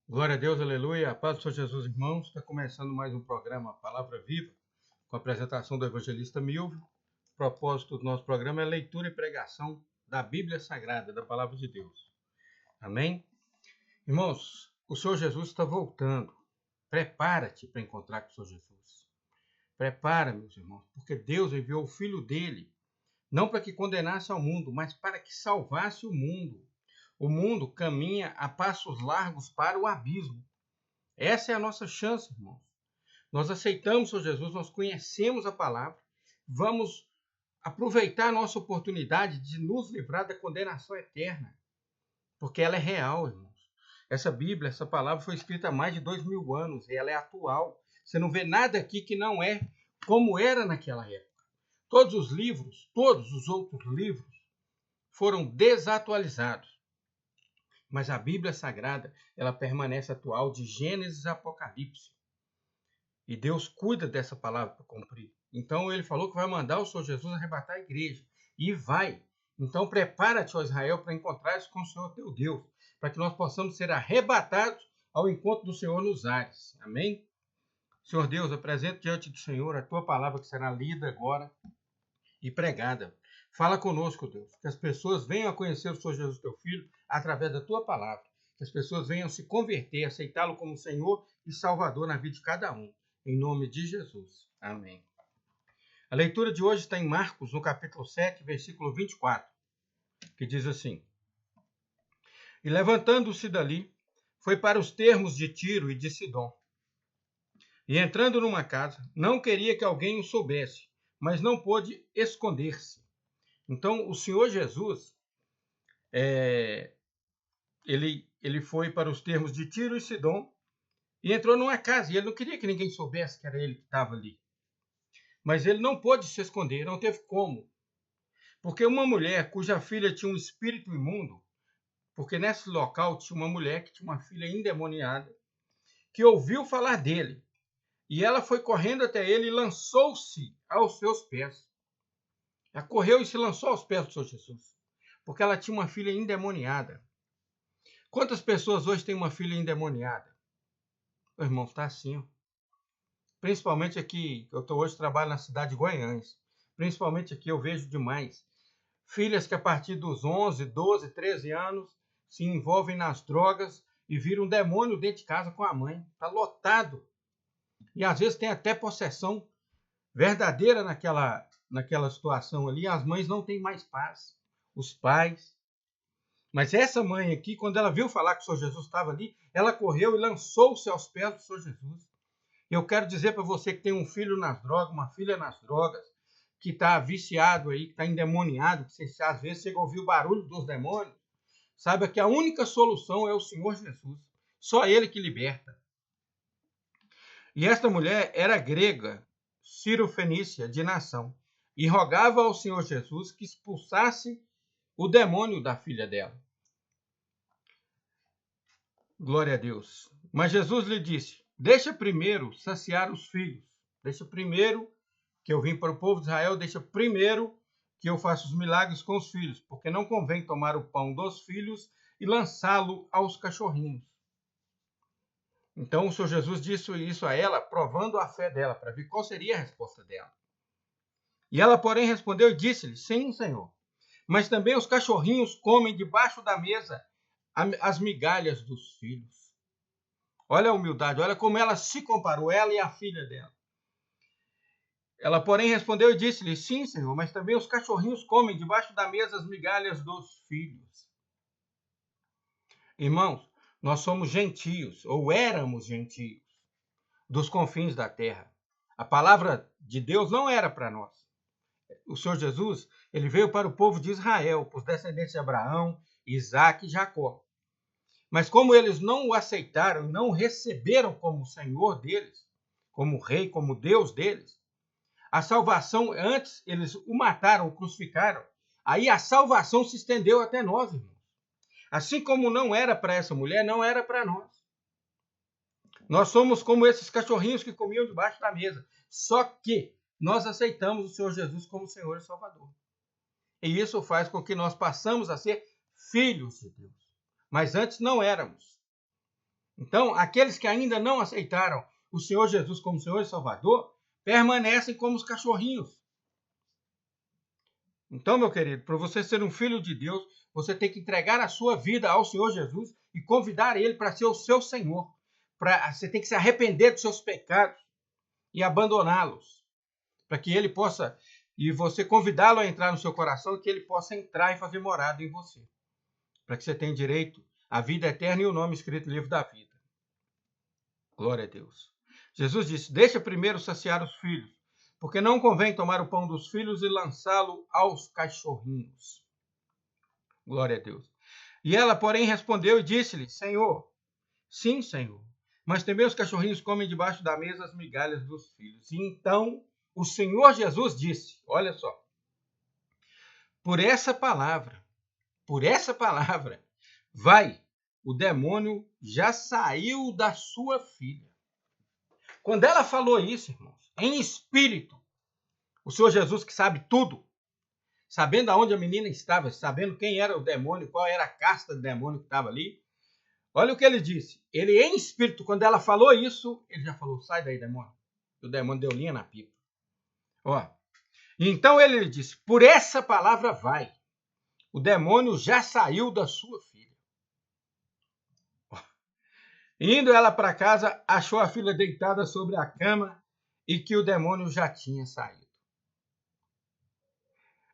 Glória a Deus, aleluia. A paz do Senhor Jesus, irmãos. Está começando mais um programa Palavra Viva, com a apresentação do evangelista Milvio. O propósito do nosso programa é leitura e pregação da Bíblia Sagrada, da Palavra de Deus. Amém? Irmãos, o Senhor Jesus está voltando. Prepara-te para encontrar com o Senhor Jesus. Prepara, meus irmãos, porque Deus enviou o Filho dele, não para que condenasse ao mundo, mas para que salvasse o mundo. O mundo caminha a passos largos para o abismo. Essa é a nossa chance, irmãos. Nós aceitamos o Senhor Jesus, nós conhecemos a palavra, vamos aproveitar a nossa oportunidade de nos livrar da condenação eterna, porque ela é real, irmãos. Essa Bíblia, essa palavra foi escrita há mais de 2000 anos e ela é atual. Você não vê nada aqui que não é como era naquela época. Todos os livros, todos os outros livros foram desatualizados. Mas a Bíblia Sagrada, ela permanece atual de Gênesis a Apocalipse. E Deus cuida dessa palavra para cumprir. Então ele falou que vai mandar o Senhor Jesus arrebatar a igreja. E vai. Então prepara-te, ó Israel, para encontrares com o Senhor teu Deus, para que nós possamos ser arrebatados ao encontro do Senhor nos ares. Amém? Senhor Deus, apresento diante do Senhor a tua palavra que será lida agora e pregada. Fala conosco, Deus, que as pessoas venham a conhecer o Senhor Jesus, teu Filho, através da tua palavra. Que as pessoas venham se converter, aceitá-lo como Senhor e Salvador na vida de cada um. Em nome de Jesus. Amém. A leitura de hoje está em Marcos, no capítulo 7, versículo 24, que diz assim: E levantando-se dali, foi para os termos de Tiro e de Sidom. E entrando numa casa, não queria que alguém o soubesse, mas não pôde esconder-se. Então, o Senhor Jesus, ele foi para os termos de Tiro e Sidom e entrou numa casa. E ele não queria que ninguém soubesse que era ele que estava ali. Mas ele não pôde se esconder, não teve como. Porque uma mulher cuja filha tinha um espírito imundo, porque nesse local tinha uma mulher que tinha uma filha endemoniada, que ouviu falar dele. E ela foi correndo até ele e lançou-se aos seus pés. Ela correu e se lançou aos pés do Senhor Jesus, porque ela tinha uma filha endemoniada. Quantas pessoas hoje têm uma filha endemoniada? Meu irmão, está assim. Principalmente aqui, eu hoje trabalho na cidade de Guanhães. Principalmente aqui eu vejo demais. Filhas que a partir dos 11, 12, 13 anos se envolvem nas drogas e viram um demônio dentro de casa com a mãe. Está lotado. E às vezes tem até possessão verdadeira naquela situação ali. As mães não têm mais paz. Os pais. Mas essa mãe aqui, quando ela viu falar que o Senhor Jesus estava ali, ela correu e lançou-se aos pés do Senhor Jesus. Eu quero dizer para você que tem um filho nas drogas, uma filha nas drogas, que está viciado aí, que está endemoniado, que você, às vezes chega a ouvir o barulho dos demônios, saiba que a única solução é o Senhor Jesus. Só Ele que liberta. E esta mulher era grega, Cirofenícia, de nação, e rogava ao Senhor Jesus que expulsasse o demônio da filha dela. Glória a Deus. Mas Jesus lhe disse: deixa primeiro saciar os filhos. Deixa primeiro que eu vim para o povo de Israel, deixa primeiro que eu faça os milagres com os filhos, porque não convém tomar o pão dos filhos e lançá-lo aos cachorrinhos. Então o Senhor Jesus disse isso a ela, provando a fé dela, para ver qual seria a resposta dela. E ela, porém, respondeu e disse-lhe: sim, Senhor, mas também os cachorrinhos comem debaixo da mesa as migalhas dos filhos. Olha a humildade, olha como ela se comparou, ela e a filha dela. Ela, porém, respondeu e disse-lhe: sim, Senhor, mas também os cachorrinhos comem debaixo da mesa as migalhas dos filhos. Irmãos, nós somos gentios, ou éramos gentios, dos confins da terra. A palavra de Deus não era para nós. O Senhor Jesus, ele veio para o povo de Israel, para os descendentes de Abraão, Isaac e Jacó. Mas como eles não o aceitaram, não o receberam como Senhor deles, como Rei, como Deus deles, a salvação, antes eles o mataram, o crucificaram, aí a salvação se estendeu até nós, irmãos. Assim como não era para essa mulher, não era para nós. Nós somos como esses cachorrinhos que comiam debaixo da mesa. Só que nós aceitamos o Senhor Jesus como Senhor e Salvador. E isso faz com que nós passamos a ser filhos de Deus. Mas antes não éramos. Então, aqueles que ainda não aceitaram o Senhor Jesus como Senhor e Salvador, permanecem como os cachorrinhos. Então, meu querido, para você ser um filho de Deus, você tem que entregar a sua vida ao Senhor Jesus e convidar Ele para ser o seu Senhor. Você tem que se arrepender dos seus pecados e abandoná-los, para que Ele possa, e você convidá-lo a entrar no seu coração, e que Ele possa entrar e fazer morada em você, para que você tenha direito à vida eterna e o nome escrito no livro da vida. Glória a Deus. Jesus disse: deixa primeiro saciar os filhos, porque não convém tomar o pão dos filhos e lançá-lo aos cachorrinhos. Glória a Deus. E ela, porém, respondeu e disse-lhe: Senhor, sim, Senhor, mas também os cachorrinhos comem debaixo da mesa as migalhas dos filhos. E então o Senhor Jesus disse, olha só, por essa palavra, vai, o demônio já saiu da sua filha. Quando ela falou isso, irmãos, em espírito, o Senhor Jesus, que sabe tudo, sabendo aonde a menina estava, sabendo quem era o demônio, qual era a casta do demônio que estava ali, olha o que ele disse. Ele, em espírito, quando ela falou isso, ele já falou: sai daí, demônio. E o demônio deu linha na pipa. Ó. Então ele lhe disse: por essa palavra vai. O demônio já saiu da sua filha. Ó. Indo ela para casa, achou a filha deitada sobre a cama e que o demônio já tinha saído.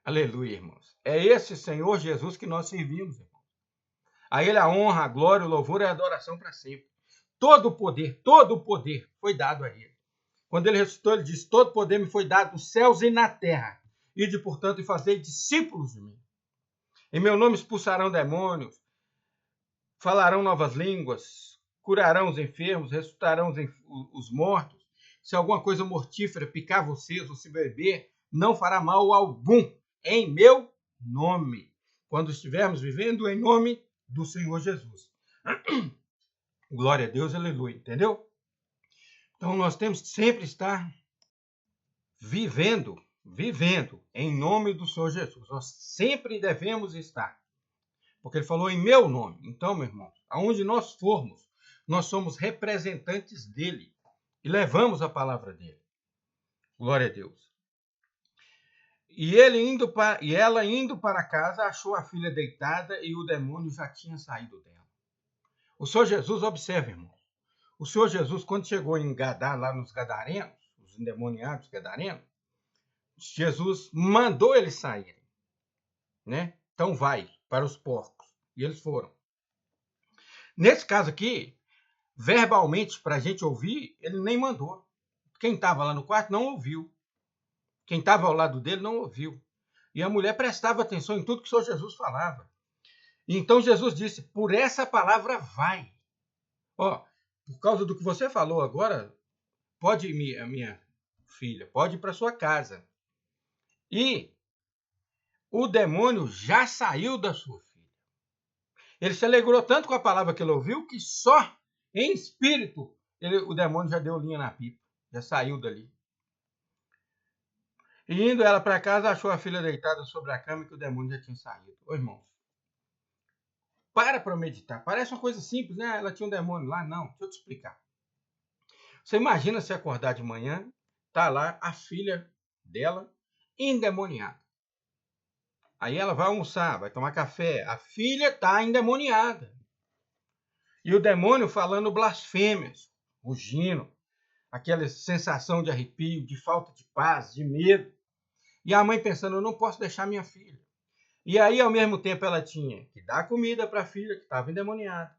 Aleluia, irmãos. É esse Senhor Jesus que nós servimos, irmãos. A Ele a honra, a glória, o louvor e a adoração para sempre. Todo o poder foi dado a Ele. Quando Ele ressuscitou, Ele disse: todo poder me foi dado nos céus e na terra. Ide, portanto, e fazei discípulos de mim. Em meu nome expulsarão demônios, falarão novas línguas, curarão os enfermos, ressuscitarão os mortos. Se alguma coisa mortífera picar vocês ou se beber, não fará mal algum. Em meu nome. Quando estivermos vivendo em nome do Senhor Jesus. Glória a Deus, aleluia, entendeu? Então nós temos que sempre estar vivendo em nome do Senhor Jesus. Nós sempre devemos estar. Porque ele falou em meu nome. Então, meu irmão, aonde nós formos, nós somos representantes dele e levamos a palavra dele. Glória a Deus. E ela indo para casa, achou a filha deitada e o demônio já tinha saído dela. O Senhor Jesus, observe, irmão. O Senhor Jesus, quando chegou em Gadá, lá nos Gadarenos, os endemoniados Gadarenos, Jesus mandou eles saírem, né? Então vai para os porcos. E eles foram. Nesse caso aqui, verbalmente, para a gente ouvir, ele nem mandou. Quem estava lá no quarto não ouviu. Quem estava ao lado dele não ouviu. E a mulher prestava atenção em tudo que o Senhor Jesus falava. E então Jesus disse: por essa palavra vai. Ó, por causa do que você falou agora, pode ir, minha filha, pode ir para sua casa. E o demônio já saiu da sua filha. Ele se alegrou tanto com a palavra que ele ouviu, que só em espírito o demônio já deu linha na pipa. Já saiu dali. E indo ela para casa, achou a filha deitada sobre a cama e que o demônio já tinha saído. Ô, irmãos, para meditar. Parece uma coisa simples, né? Ela tinha um demônio lá. Não, deixa eu te explicar. Você imagina se acordar de manhã, tá lá a filha dela endemoniada. Aí ela vai almoçar, vai tomar café. A filha tá endemoniada. E o demônio falando blasfêmias, rugindo, aquela sensação de arrepio, de falta de paz, de medo. E a mãe pensando: eu não posso deixar minha filha. E aí, ao mesmo tempo, ela tinha que dar comida para a filha que estava endemoniada.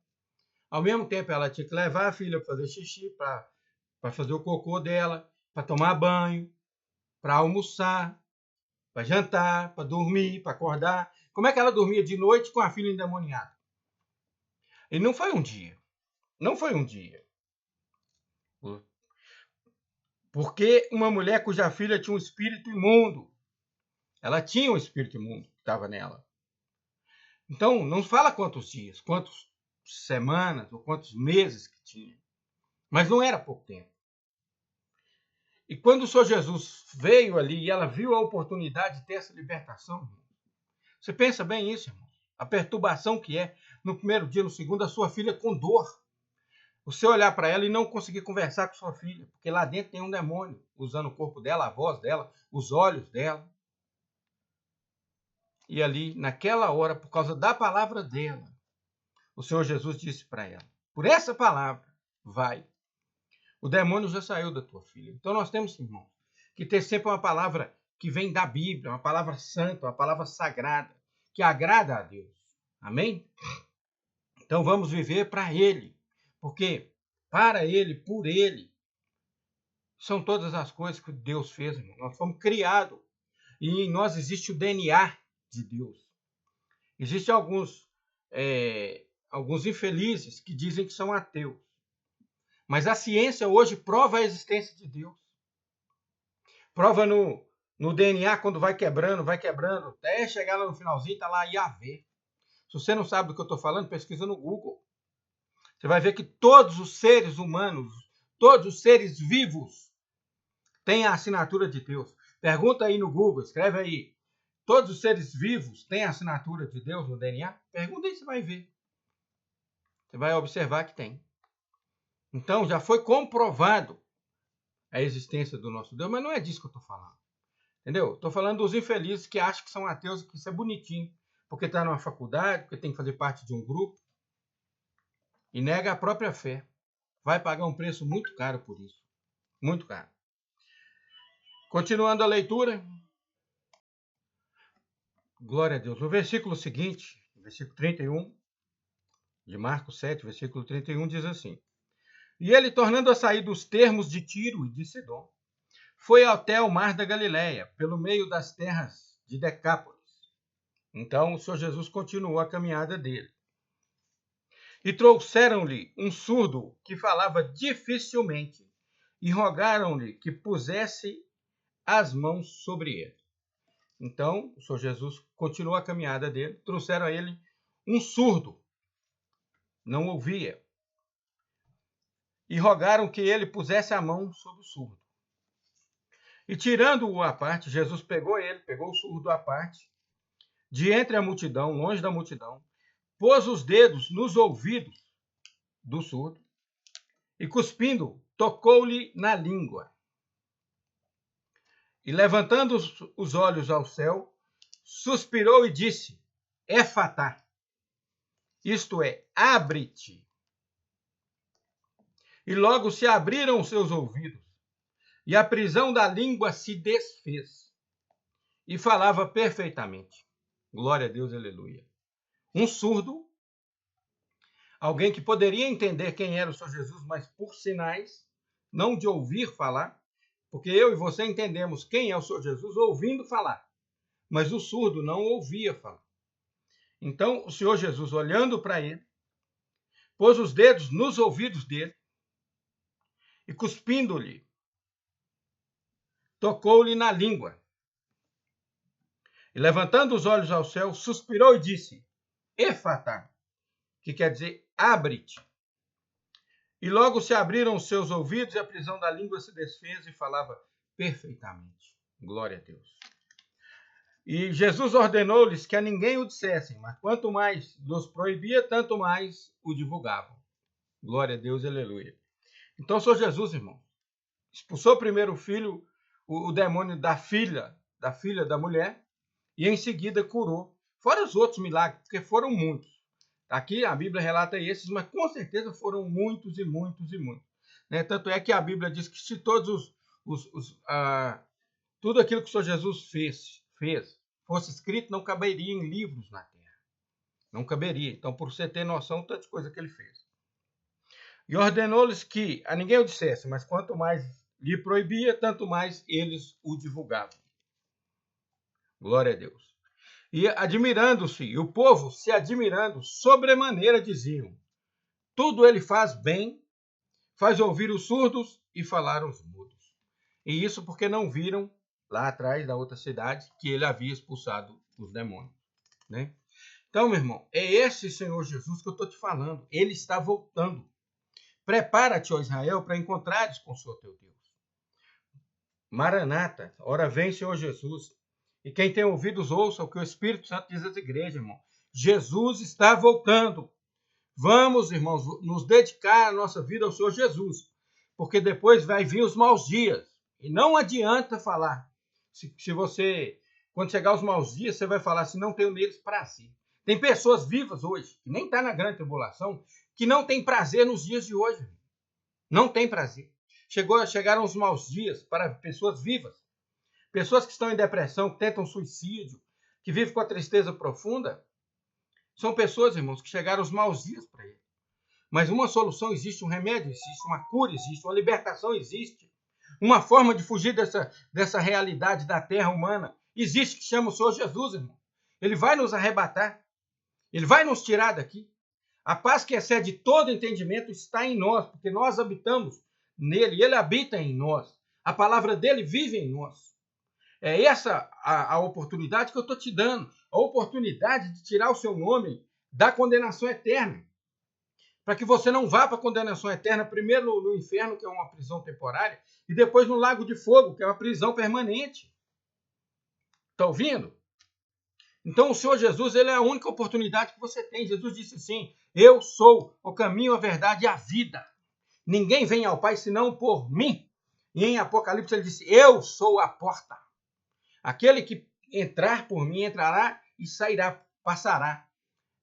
Ao mesmo tempo, ela tinha que levar a filha para fazer xixi, para fazer o cocô dela, para tomar banho, para almoçar, para jantar, para dormir, para acordar. Como é que ela dormia de noite com a filha endemoniada? E não foi um dia. Não foi um dia. Porque uma mulher cuja filha tinha um espírito imundo. Ela tinha um espírito imundo que estava nela. Então, não fala quantos dias, quantas semanas ou quantos meses que tinha. Mas não era pouco tempo. E quando o Senhor Jesus veio ali e ela viu a oportunidade de ter essa libertação, você pensa bem isso, irmão? A perturbação que é no primeiro dia, no segundo, a sua filha com dor. Você olhar para ela e não conseguir conversar com sua filha, porque lá dentro tem um demônio, usando o corpo dela, a voz dela, os olhos dela. E ali, naquela hora, por causa da palavra dela, o Senhor Jesus disse para ela, por essa palavra, vai. O demônio já saiu da tua filha. Então nós temos, irmãos, que ter sempre uma palavra que vem da Bíblia, uma palavra santa, uma palavra sagrada, que agrada a Deus. Amém? Então vamos viver para Ele. Porque para Ele, por Ele, são todas as coisas que Deus fez, irmão. Nós fomos criados. E em nós existe o DNA de Deus. Existem alguns infelizes que dizem que são ateus. Mas a ciência hoje prova a existência de Deus. Prova no DNA, quando vai quebrando, até chegar lá no finalzinho, está lá Yahvé. Se você não sabe do que eu estou falando, pesquisa no Google. Você vai ver que todos os seres humanos, todos os seres vivos, têm a assinatura de Deus. Pergunta aí no Google, escreve aí. Todos os seres vivos têm a assinatura de Deus no DNA? Pergunta aí, você vai ver. Você vai observar que tem. Então, já foi comprovado a existência do nosso Deus, mas não é disso que eu estou falando. Entendeu? Estou falando dos infelizes que acham que são ateus e que isso é bonitinho, porque está numa faculdade, porque tem que fazer parte de um grupo, e nega a própria fé. Vai pagar um preço muito caro por isso. Muito caro. Continuando a leitura. Glória a Deus. No versículo seguinte, versículo 31, de Marcos 7, versículo 31, diz assim: E ele, tornando a sair dos termos de Tiro e de Sidom, foi até o mar da Galileia, pelo meio das terras de Decápolis. Então o Senhor Jesus continuou a caminhada dele. E trouxeram-lhe um surdo que falava dificilmente, e rogaram-lhe que pusesse as mãos sobre ele. Então o Senhor Jesus continuou a caminhada dele, trouxeram a ele um surdo, não ouvia, e rogaram que ele pusesse a mão sobre o surdo. E tirando-o à parte, Jesus pegou o surdo à parte, de entre a multidão, longe da multidão, pôs os dedos nos ouvidos do surdo e, cuspindo, tocou-lhe na língua. E, levantando os olhos ao céu, suspirou e disse: Éfatá, isto é, abre-te. E logo se abriram os seus ouvidos, e a prisão da língua se desfez, e falava perfeitamente. Glória a Deus, aleluia. Um surdo, alguém que poderia entender quem era o Senhor Jesus, mas por sinais, não de ouvir falar, porque eu e você entendemos quem é o Senhor Jesus ouvindo falar, mas o surdo não ouvia falar. Então, o Senhor Jesus, olhando para ele, pôs os dedos nos ouvidos dele e, cuspindo-lhe, tocou-lhe na língua. E, levantando os olhos ao céu, suspirou e disse: Éfatá, que quer dizer abre-te. E logo se abriram os seus ouvidos e a prisão da língua se desfez e falava perfeitamente. Glória a Deus. E Jesus ordenou-lhes que a ninguém o dissessem, mas quanto mais los proibia, tanto mais o divulgavam. Glória a Deus, aleluia. Então, o Senhor Jesus, irmão, expulsou primeiro o filho, o demônio da filha da mulher, e em seguida curou. Fora os outros milagres, porque foram muitos. Aqui a Bíblia relata esses, mas com certeza foram muitos e muitos e muitos. Né? Tanto é que a Bíblia diz que se todos tudo aquilo que o Senhor Jesus fez, fosse escrito, não caberia em livros na terra. Não caberia. Então, por você ter noção, tanta coisa que ele fez. E ordenou-lhes que a ninguém o dissesse, mas quanto mais lhe proibia, tanto mais eles o divulgavam. Glória a Deus. E admirando-se, e o povo se admirando, sobremaneira diziam: tudo ele faz bem, faz ouvir os surdos e falar os mudos. E isso porque não viram lá atrás da outra cidade que ele havia expulsado os demônios. Né? Então, meu irmão, é esse Senhor Jesus que eu estou te falando. Ele está voltando. Prepara-te, ó Israel, para encontrares com o Senhor teu Deus. Maranata, ora vem, Senhor Jesus. E quem tem ouvidos, ouça o que o Espírito Santo diz às igrejas, irmão. Jesus está voltando. Vamos, irmãos, nos dedicar a nossa vida ao Senhor Jesus, porque depois vai vir os maus dias. E não adianta falar. Se você, quando chegar os maus dias, você vai falar assim, não tenho neles prazer. Tem pessoas vivas hoje, que nem está na grande tribulação, que não tem prazer nos dias de hoje. Não tem prazer. Chegaram os maus dias para pessoas vivas. Pessoas que estão em depressão, que tentam suicídio, que vivem com a tristeza profunda. São pessoas, irmãos, que chegaram os maus dias para ele. Mas uma solução existe, um remédio existe, uma cura existe, uma libertação existe. Uma forma de fugir dessa realidade da terra humana existe, que chama o Senhor Jesus, irmão. Ele vai nos arrebatar. Ele vai nos tirar daqui. A paz que excede todo entendimento está em nós, porque nós habitamos nele, ele habita em nós. A palavra dele vive em nós. É essa a oportunidade que eu estou te dando, a oportunidade de tirar o seu nome da condenação eterna. Para que você não vá para a condenação eterna, primeiro no inferno, que é uma prisão temporária, e depois no lago de fogo, que é uma prisão permanente. Está ouvindo? Então o Senhor Jesus, ele é a única oportunidade que você tem. Jesus disse assim, eu sou o caminho, a verdade e a vida. Ninguém vem ao Pai senão por mim. E em Apocalipse ele disse, eu sou a porta. Aquele que entrar por mim, entrará e sairá, passará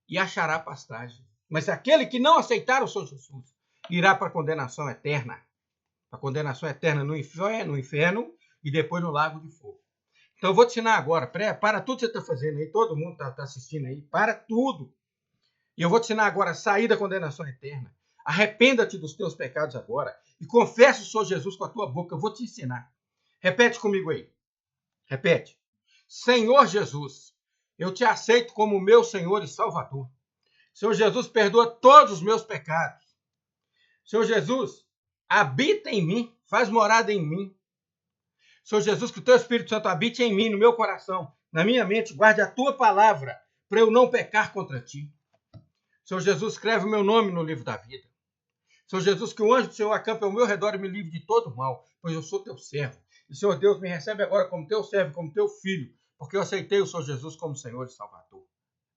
e achará pastagem. Mas aquele que não aceitar o Senhor Jesus, irá para a condenação eterna. A condenação eterna no inferno e depois no lago de fogo. Então eu vou te ensinar agora, para tudo que você está fazendo aí, todo mundo está assistindo aí, para tudo. E eu vou te ensinar agora a sair da condenação eterna. Arrependa-te dos teus pecados agora e confessa o Senhor Jesus com a tua boca. Eu vou te ensinar. Repete comigo aí. Repete. Senhor Jesus, eu te aceito como meu Senhor e Salvador. Senhor Jesus, perdoa todos os meus pecados. Senhor Jesus, habita em mim, faz morada em mim. Senhor Jesus, que o teu Espírito Santo habite em mim, no meu coração, na minha mente, guarde a tua palavra, para eu não pecar contra ti. Senhor Jesus, escreve o meu nome no livro da vida. Senhor Jesus, que o anjo do Senhor acampe ao meu redor e me livre de todo mal, pois eu sou teu servo. E, Senhor Deus, me recebe agora como teu servo, como teu filho, porque eu aceitei o Senhor Jesus como Senhor e Salvador.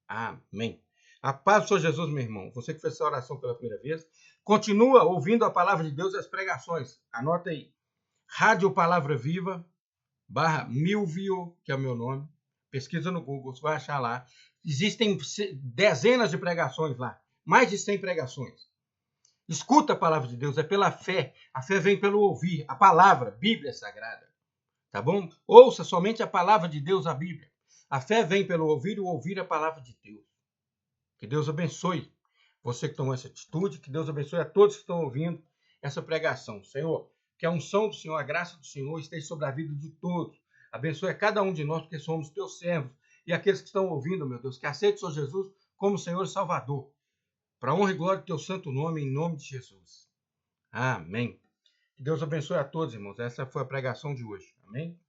Amém. A paz do Senhor Jesus, meu irmão. Você que fez essa oração pela primeira vez, continua ouvindo a palavra de Deus e as pregações. Anota aí. Rádio Palavra Viva, /Milvio, que é o meu nome. Pesquisa no Google, você vai achar lá. Existem dezenas de pregações lá. Mais de 100 pregações. Escuta a palavra de Deus, é pela fé. A fé vem pelo ouvir. A palavra, Bíblia Sagrada. Tá bom? Ouça somente a palavra de Deus, a Bíblia. A fé vem pelo ouvir e ouvir a palavra de Deus. Que Deus abençoe você que tomou essa atitude. Que Deus abençoe a todos que estão ouvindo essa pregação. Senhor, que a unção do Senhor, a graça do Senhor esteja sobre a vida de todos. Abençoe a cada um de nós, porque somos teus servos. E aqueles que estão ouvindo, meu Deus, que aceite o Senhor Jesus como Senhor e Salvador. Para a honra e glória do teu santo nome, em nome de Jesus. Amém. Que Deus abençoe a todos, irmãos. Essa foi a pregação de hoje. Amém.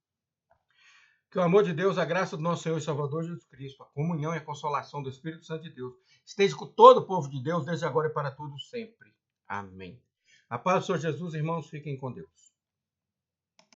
Que o amor de Deus, a graça do nosso Senhor e Salvador Jesus Cristo, a comunhão e a consolação do Espírito Santo de Deus, esteja com todo o povo de Deus, desde agora e para todos sempre. Amém. A paz do Senhor Jesus, irmãos, fiquem com Deus.